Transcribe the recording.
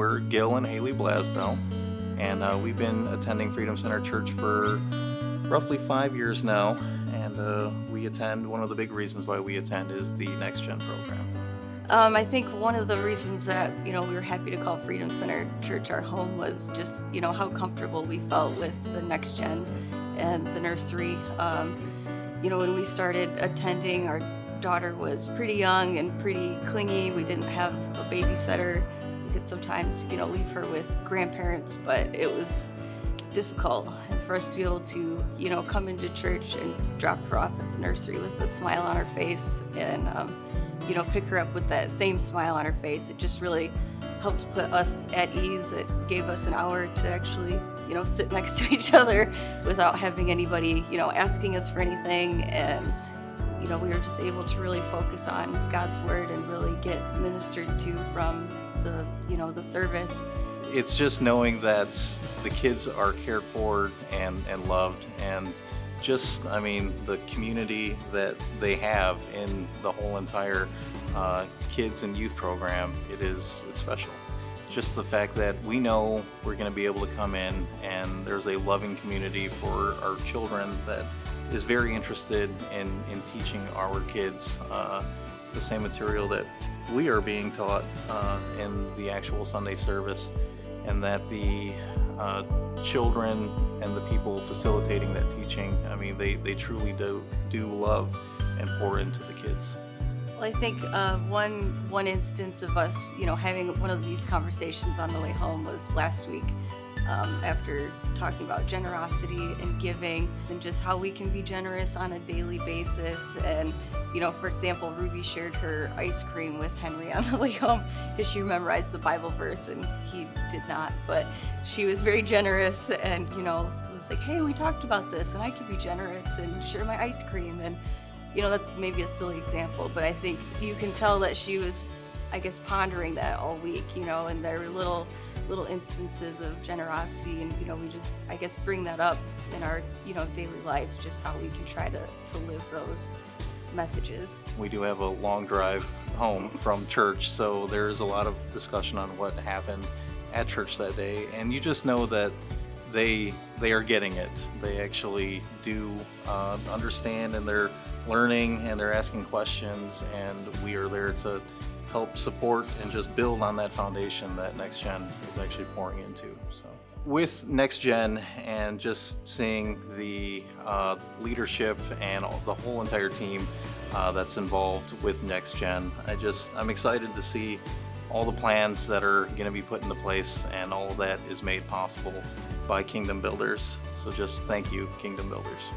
we're Gil and Hailey Blasdell, and we've been attending Freedom Center Church for roughly 5 years now. And we attend, one of the big reasons why we attend is the Next Gen program. I think one of the reasons that, we were happy to call Freedom Center Church our home was just, how comfortable we felt with the Next Gen and the nursery. When we started attending, our daughter was pretty young and pretty clingy. We didn't have a babysitter. We could sometimes, leave her with grandparents, but it was difficult for us to be able to, come into church and drop her off at the nursery with a smile on her face and, pick her up with that same smile on her face. It just really helped put us at ease. It gave us an hour to actually, sit next to each other without having anybody, asking us for anything. And, we were just able to really focus on God's word and really get ministered to from the service. It's just knowing that the kids are cared for and loved, and just, the community that they have in the whole entire kids and youth program, it's special. Just the fact that we know we're going to be able to come in and there's a loving community for our children that is very interested in teaching our kids the same material that we are being taught in the actual Sunday service, and that the children and the people facilitating that teaching, they truly do love and pour into the kids. Well, I think one instance of us, having one of these conversations on the way home was last week, after talking about generosity and giving and just how we can be generous on a daily basis. And, for example, Ruby shared her ice cream with Henry on the way home because she memorized the Bible verse and he did not. But she was very generous and, was like, hey, we talked about this and I can be generous and share my ice cream. And, that's maybe a silly example, but I think you can tell that she was, pondering that all week, and there were little instances of generosity, and, we just, bring that up in our, daily lives, just how we can try to live those messages. We do have a long drive home from church, so there's a lot of discussion on what happened at church that day, and you just know that they are getting it. They actually do understand, and they're learning and they're asking questions, and we are there to help support and just build on that foundation that Next Gen is actually pouring into. So with Next Gen and just seeing the leadership and the whole entire team that's involved with Next Gen, I'm excited to see all the plans that are going to be put into place, and all of that is made possible by Kingdom Builders. So just thank you, Kingdom Builders.